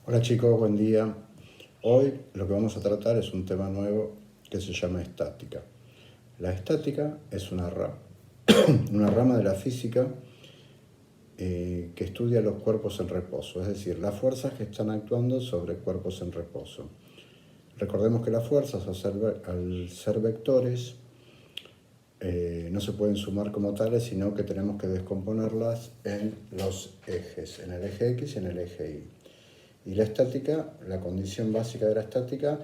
Hola chicos, buen día. Hoy lo que vamos a tratar es un tema nuevo que se llama estática. La estática es una rama de la física que estudia los cuerpos en reposo, es decir, las fuerzas que están actuando sobre cuerpos en reposo. Recordemos que las fuerzas, al ser vectores, no se pueden sumar como tales, sino que tenemos que descomponerlas en los ejes, en el eje X y en el eje Y. Y la estática, la condición básica de la estática,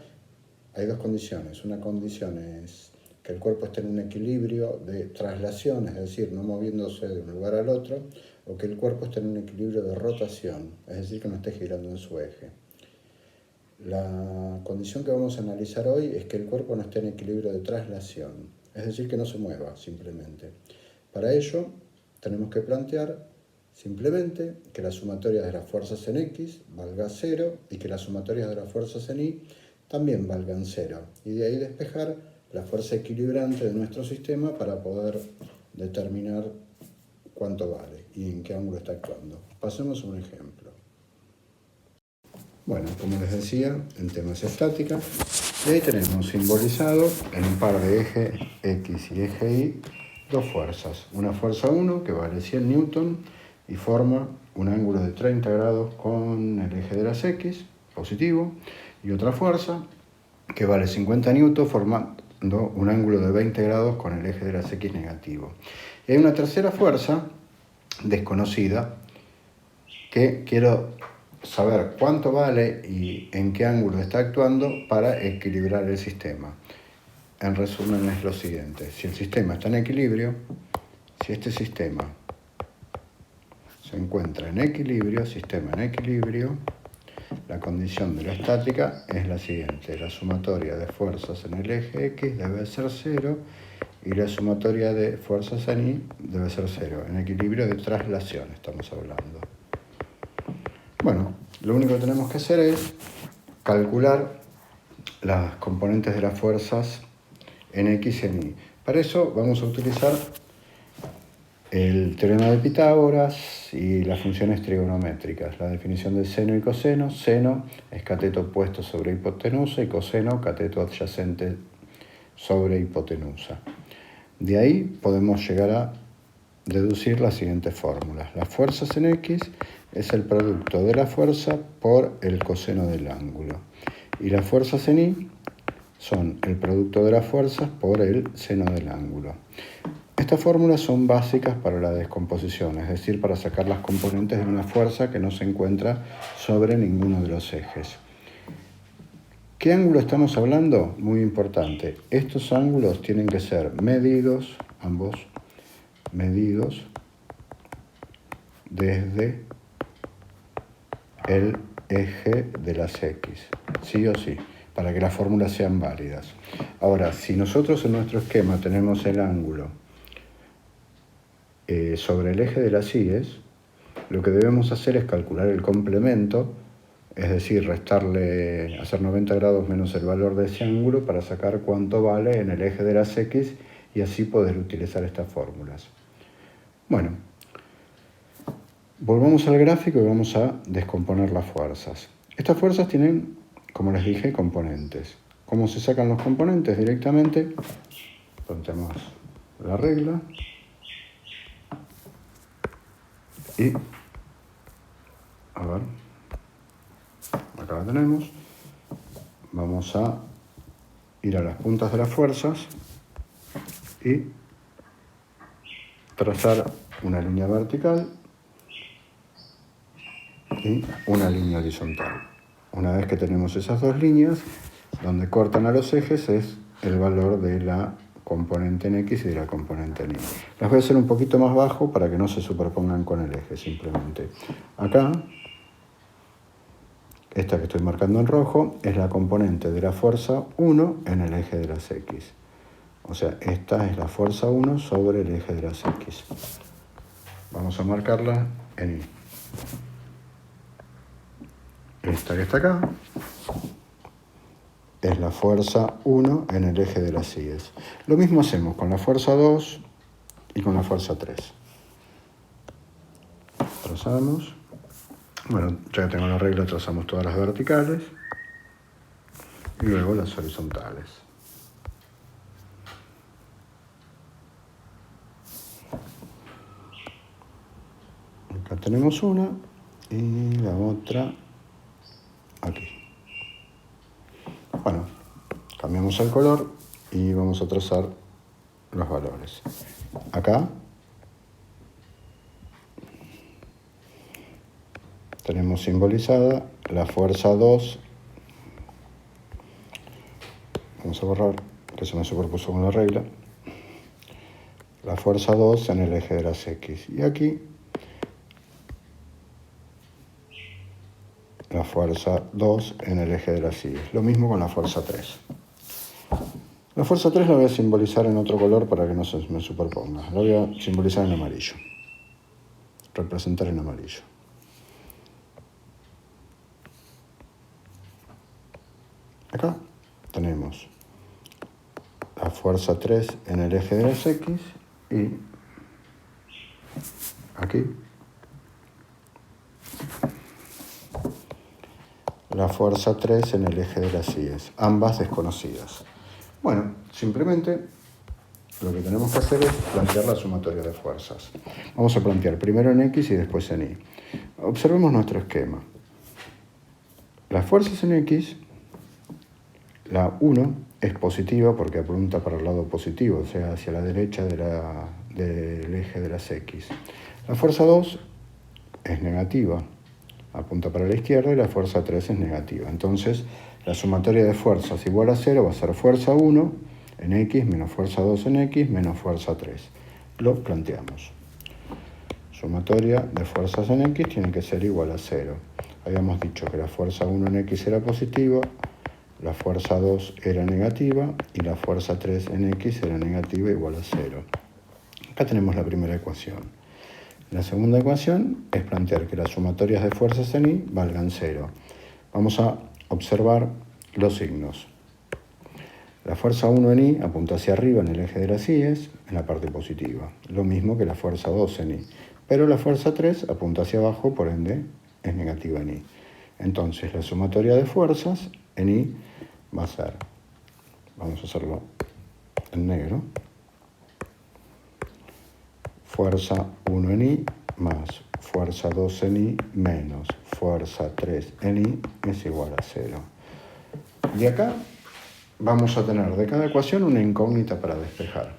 hay dos condiciones. Una condición es que el cuerpo esté en un equilibrio de traslación, es decir, no moviéndose de un lugar al otro, o que el cuerpo esté en un equilibrio de rotación, es decir, que no esté girando en su eje. La condición que vamos a analizar hoy es que el cuerpo no esté en equilibrio de traslación, es decir, que no se mueva simplemente. Para ello, tenemos que plantear simplemente que la sumatoria de las fuerzas en X valga 0 y que las sumatorias de las fuerzas en Y también valgan 0. Y de ahí despejar la fuerza equilibrante de nuestro sistema para poder determinar cuánto vale y en qué ángulo está actuando. Pasemos a un ejemplo. Bueno, como les decía, en temas estática, y ahí tenemos simbolizado en un par de eje X y eje Y dos fuerzas. Una fuerza 1 que vale 100 newton y forma un ángulo de 30 grados con el eje de las X, positivo, y otra fuerza que vale 50 newton formando un ángulo de 20 grados con el eje de las X, negativo. Y hay una tercera fuerza desconocida que quiero saber cuánto vale y en qué ángulo está actuando para equilibrar el sistema. En resumen es lo siguiente: si el sistema está en equilibrio, si este sistema se encuentra en equilibrio, sistema en equilibrio, la condición de la estática es la siguiente: la sumatoria de fuerzas en el eje X debe ser 0 y la sumatoria de fuerzas en Y debe ser 0. En equilibrio de traslación estamos hablando. Bueno, lo único que tenemos que hacer es calcular las componentes de las fuerzas en X y en Y. Para eso vamos a utilizar el teorema de Pitágoras y las funciones trigonométricas. La definición de seno y coseno. Seno es cateto opuesto sobre hipotenusa y coseno cateto adyacente sobre hipotenusa. De ahí podemos llegar a deducir las siguientes fórmulas. Las fuerzas en X es el producto de la fuerza por el coseno del ángulo. Y las fuerzas en Y son el producto de las fuerzas por el seno del ángulo. Estas fórmulas son básicas para la descomposición, es decir, para sacar las componentes de una fuerza que no se encuentra sobre ninguno de los ejes. ¿Qué ángulo estamos hablando? Muy importante. Estos ángulos tienen que ser medidos, ambos medidos, desde el eje de las X, sí o sí, para que las fórmulas sean válidas. Ahora, si nosotros en nuestro esquema tenemos el ángulo sobre el eje de las Y, lo que debemos hacer es calcular el complemento, es decir, restarle, hacer 90 grados menos el valor de ese ángulo para sacar cuánto vale en el eje de las X y así poder utilizar estas fórmulas. Bueno, volvamos al gráfico y vamos a descomponer las fuerzas. Estas fuerzas tienen, como les dije, componentes. ¿Cómo se sacan los componentes? Directamente ponemos la regla y, a ver, acá la tenemos. Vamos a ir a las puntas de las fuerzas y trazar una línea vertical y una línea horizontal. Una vez que tenemos esas dos líneas, donde cortan a los ejes es el valor de la componente en X y de la componente en Y. Las voy a hacer un poquito más bajo para que no se superpongan con el eje, simplemente. Acá, esta que estoy marcando en rojo, es la componente de la fuerza 1 en el eje de las X. O sea, esta es la fuerza 1 sobre el eje de las X. Vamos a marcarla en Y. Esta que está acá es la fuerza 1 en el eje de las Y. Lo mismo hacemos con la fuerza 2 y con la fuerza 3. Trazamos. Bueno, ya que tengo la regla, trazamos todas las verticales y luego las horizontales. Acá tenemos una y la otra aquí. Bueno, cambiamos el color y vamos a trazar los valores. Acá tenemos simbolizada la fuerza 2. Vamos a borrar, que se me superpuso con la regla. La fuerza 2 en el eje de las X. Y aquí la fuerza 2 en el eje de las Y. Lo mismo con la fuerza 3. La fuerza 3 la voy a simbolizar en otro color para que no se me superponga. La voy a simbolizar en amarillo. Representar en amarillo. Acá tenemos la fuerza 3 en el eje de las X y aquí la fuerza 3 en el eje de las Y, ambas desconocidas. Bueno, simplemente lo que tenemos que hacer es plantear la sumatoria de fuerzas. Vamos a plantear primero en X y después en Y. Observemos nuestro esquema. Las fuerzas en X, la 1 es positiva porque apunta para el lado positivo, o sea, hacia la derecha del eje de las X. La fuerza 2 es negativa, apunta para la izquierda, y la fuerza 3 es negativa. Entonces, la sumatoria de fuerzas igual a 0 va a ser fuerza 1 en X menos fuerza 2 en X menos fuerza 3. Lo planteamos. Sumatoria de fuerzas en X tiene que ser igual a 0. Habíamos dicho que la fuerza 1 en X era positiva, la fuerza 2 era negativa y la fuerza 3 en X era negativa igual a 0. Acá tenemos la primera ecuación. La segunda ecuación es plantear que las sumatorias de fuerzas en Y valgan 0. Vamos a observar los signos. La fuerza 1 en Y apunta hacia arriba en el eje de las Y, en la parte positiva. Lo mismo que la fuerza 2 en Y. Pero la fuerza 3 apunta hacia abajo, por ende es negativa en Y. Entonces la sumatoria de fuerzas en Y va a ser, vamos a hacerlo en negro, fuerza 1 en Y más fuerza 2 en Y menos fuerza 3 en Y es igual a 0. Y acá vamos a tener de cada ecuación una incógnita para despejar.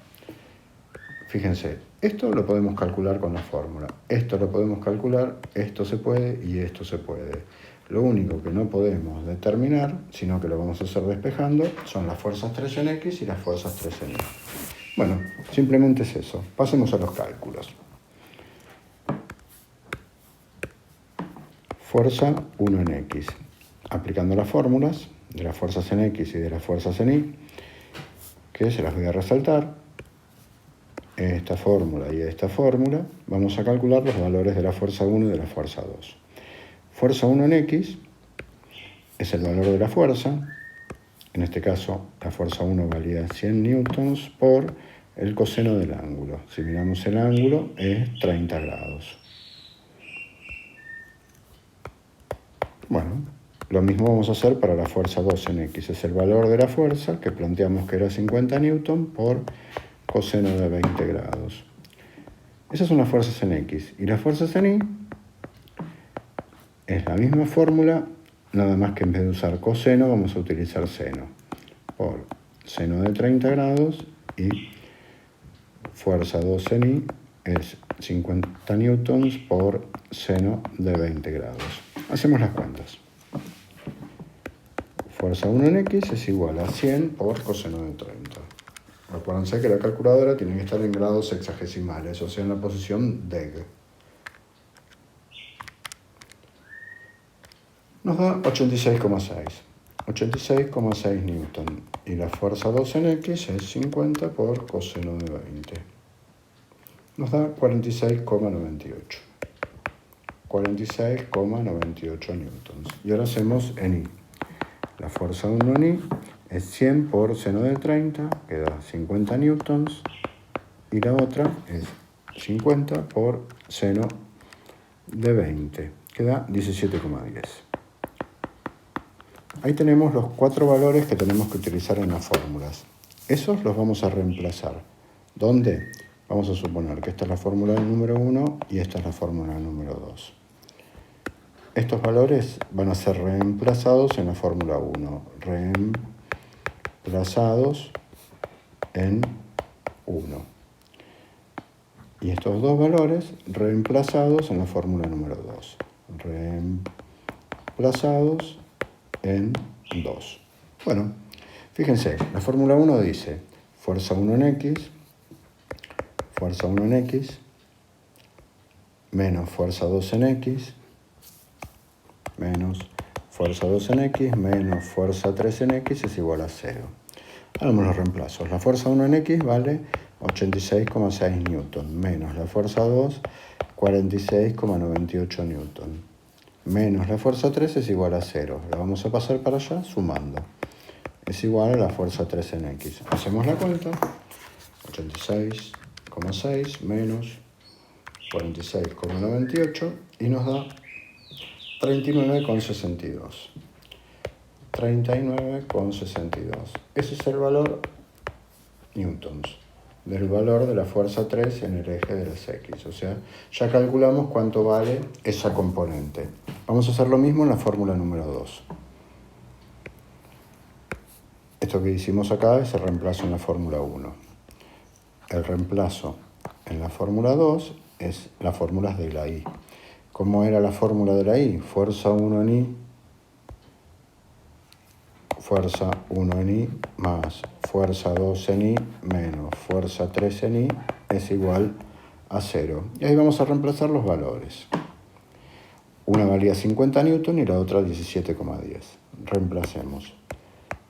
Fíjense, esto lo podemos calcular con la fórmula, esto lo podemos calcular, esto se puede y esto se puede. Lo único que no podemos determinar, sino que lo vamos a hacer despejando, son las fuerzas 3 en X y las fuerzas 3 en Y. Bueno, simplemente es eso. Pasemos a los cálculos. Fuerza 1 en X. Aplicando las fórmulas de las fuerzas en X y de las fuerzas en Y, que se las voy a resaltar, esta fórmula y esta fórmula, vamos a calcular los valores de la fuerza 1 y de la fuerza 2. Fuerza 1 en X es el valor de la fuerza. En este caso, la fuerza 1 valía 100 newtons por el coseno del ángulo. Si miramos el ángulo, es 30 grados. Bueno, lo mismo vamos a hacer para la fuerza 2 en X. Es el valor de la fuerza, que planteamos que era 50 newtons por coseno de 20 grados. Esas son las fuerzas en X. Y las fuerzas en Y es la misma fórmula, nada más que en vez de usar coseno vamos a utilizar seno. Por seno de 30 grados y fuerza 2 en Y es 50 newtons por seno de 20 grados. Hacemos las cuentas. Fuerza 1 en X es igual a 100 por coseno de 30. Acuérdense que la calculadora tiene que estar en grados sexagesimales, o sea, en la posición deg. Nos da 86,6. 86,6 newton. Y la fuerza 2 en X es 50 por coseno de 20. Nos da 46,98. 46,98 newtons. Y ahora hacemos en Y. La fuerza 1 en Y es 100 por seno de 30, que da 50 newtons. Y la otra es 50 por seno de 20, que da 17,10. Ahí tenemos los 4 valores que tenemos que utilizar en las fórmulas. Esos los vamos a reemplazar. ¿Dónde? Vamos a suponer que esta es la fórmula número 1 y esta es la fórmula número 2. Estos valores van a ser reemplazados en la fórmula 1. Reemplazados en 1. Y estos 2 valores reemplazados en la fórmula número 2. Reemplazados en 2. Bueno, fíjense, la fórmula 1 dice fuerza 1 en X, menos fuerza 2 en X, menos fuerza 2 en X, menos fuerza 3 en X es igual a 0. Hagamos los reemplazos. La fuerza 1 en X vale 86,6 newton, menos la fuerza 2, 46,98 newton. Menos la fuerza 3 es igual a 0. La vamos a pasar para allá sumando. Es igual a la fuerza 3 en X. Hacemos la cuenta. 86,6 menos 46,98 y nos da 39,62. 39,62. Ese es el valor newtons del valor de la fuerza 3 en el eje de las X. O sea, ya calculamos cuánto vale esa componente. Vamos a hacer lo mismo en la fórmula número 2. Esto que hicimos acá es el reemplazo en la fórmula 1. El reemplazo en la fórmula 2 es las fórmulas de la I. ¿Cómo era la fórmula de la I? Fuerza 1 en I, fuerza 1 en I más fuerza 2 en I menos fuerza 3 en I es igual a 0. Y ahí vamos a reemplazar los valores. Una valía 50 newton y la otra 17,10. Reemplacemos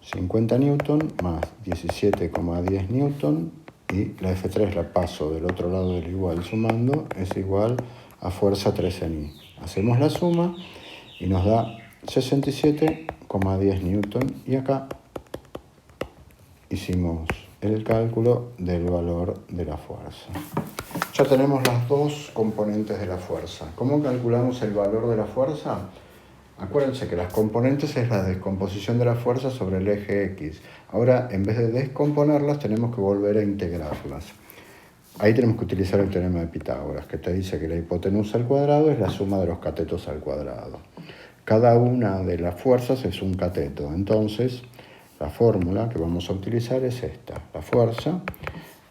50 newton más 17,10 newton y la F3 la paso del otro lado del igual sumando, es igual a fuerza 3 en I. Hacemos la suma y nos da 67,10 newton y acá hicimos el cálculo del valor de la fuerza. Ya tenemos las dos componentes de la fuerza. ¿Cómo calculamos el valor de la fuerza? Acuérdense que las componentes es la descomposición de la fuerza sobre el eje X. Ahora, en vez de descomponerlas, tenemos que volver a integrarlas. Ahí tenemos que utilizar el teorema de Pitágoras, que te dice que la hipotenusa al cuadrado es la suma de los catetos al cuadrado. Cada una de las fuerzas es un cateto. Entonces, la fórmula que vamos a utilizar es esta. La fuerza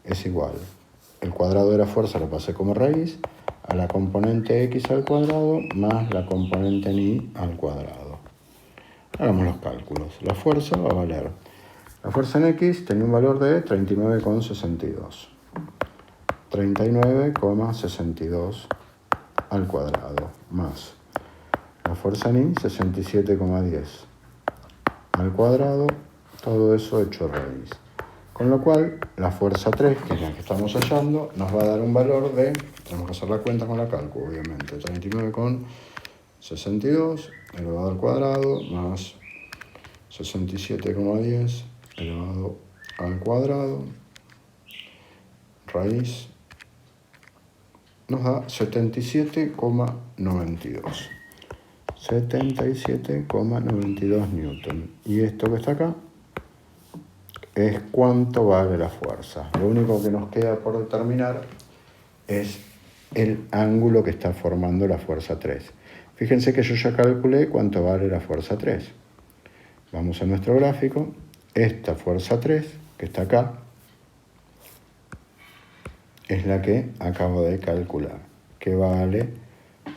es igual. El cuadrado de la fuerza lo pasé como raíz a la componente X al cuadrado más la componente en Y al cuadrado. Hagamos los cálculos. La fuerza va a valer. La fuerza en X tenía un valor de 39,62. 39,62 al cuadrado más la fuerza en Y 67,10 al cuadrado, todo eso hecho raíz. Con lo cual, la fuerza 3, que es la que estamos hallando, nos va a dar un valor de, tenemos que hacer la cuenta con la cálculo, obviamente, 39,62 elevado al cuadrado más 67,10 elevado al cuadrado, raíz, nos da 77,92. 77,92 newton. Y esto que está acá es cuánto vale la fuerza. Lo único que nos queda por determinar es el ángulo que está formando la fuerza 3. Fíjense que yo ya calculé cuánto vale la fuerza 3. Vamos a nuestro gráfico. Esta fuerza 3, que está acá, es la que acabo de calcular, que vale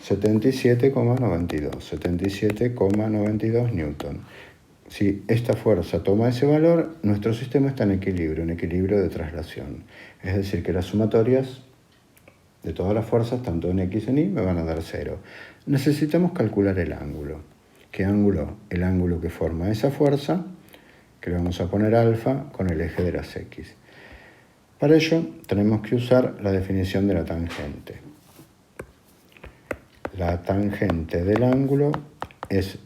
77,92 newton. Si esta fuerza toma ese valor, nuestro sistema está en equilibrio de traslación. Es decir, que las sumatorias de todas las fuerzas, tanto en X y en Y, me van a dar 0. Necesitamos calcular el ángulo. ¿Qué ángulo? El ángulo que forma esa fuerza, que le vamos a poner alfa con el eje de las X. Para ello, tenemos que usar la definición de la tangente. La tangente del ángulo es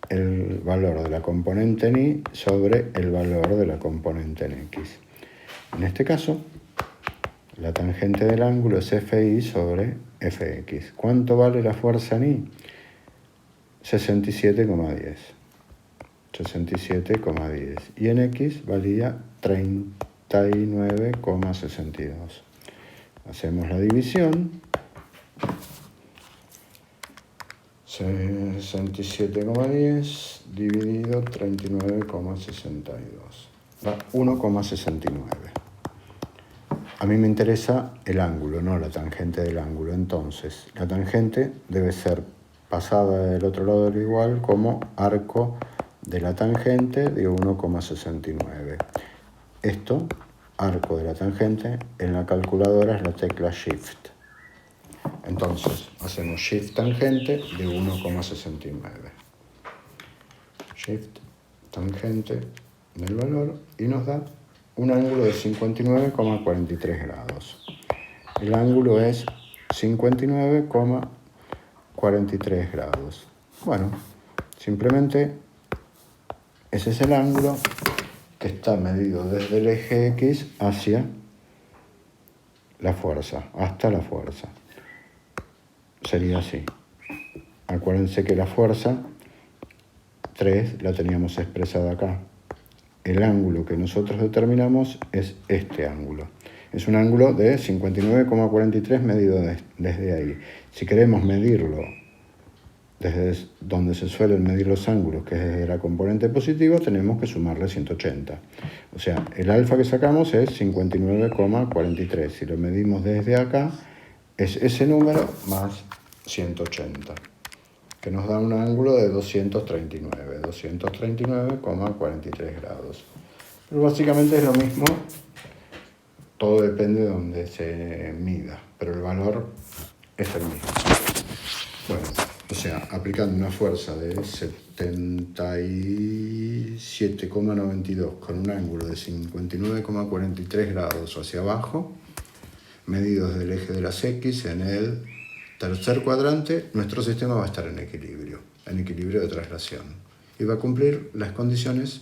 el valor de la componente en Y sobre el valor de la componente en X. En este caso, la tangente del ángulo es FI sobre FX. ¿Cuánto vale la fuerza en Y? 67,10. 67,10. Y en X valía 39,62. Hacemos la división. 67,10 dividido 39,62. Da 1,69. A mí me interesa el ángulo, no la tangente del ángulo. Entonces, la tangente debe ser pasada del otro lado del igual como arco de la tangente de 1,69. Esto, arco de la tangente, en la calculadora es la tecla Shift. Entonces, hacemos Shift tangente de 1,69. Shift tangente del valor y nos da un ángulo de 59,43 grados. El ángulo es 59,43 grados. Bueno, simplemente ese es el ángulo que está medido desde el eje X hacia la fuerza, hasta la fuerza. Sería así. Acuérdense que la fuerza 3 la teníamos expresada acá. El ángulo que nosotros determinamos es este ángulo. Es un ángulo de 59,43 medido desde ahí. Si queremos medirlo desde donde se suelen medir los ángulos, que es desde la componente positiva, tenemos que sumarle 180. O sea, el alfa que sacamos es 59,43. Si lo medimos desde acá, es ese número más 180, que nos da un ángulo de 239,43 grados. Pero básicamente es lo mismo, todo depende de donde se mida, pero el valor es el mismo. Bueno, o sea, aplicando una fuerza de 77,92 con un ángulo de 59,43 grados hacia abajo, medido desde el eje de las X, en el tercer cuadrante, nuestro sistema va a estar en equilibrio de traslación, y va a cumplir las condiciones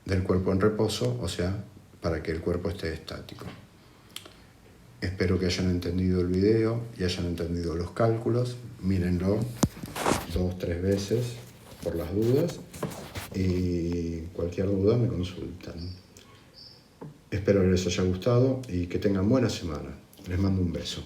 del cuerpo en reposo, o sea, para que el cuerpo esté estático. Espero que hayan entendido el video y hayan entendido los cálculos. Mírenlo 2-3 veces por las dudas, y cualquier duda me consultan. Espero que les haya gustado y que tengan buena semana. Les mando un beso.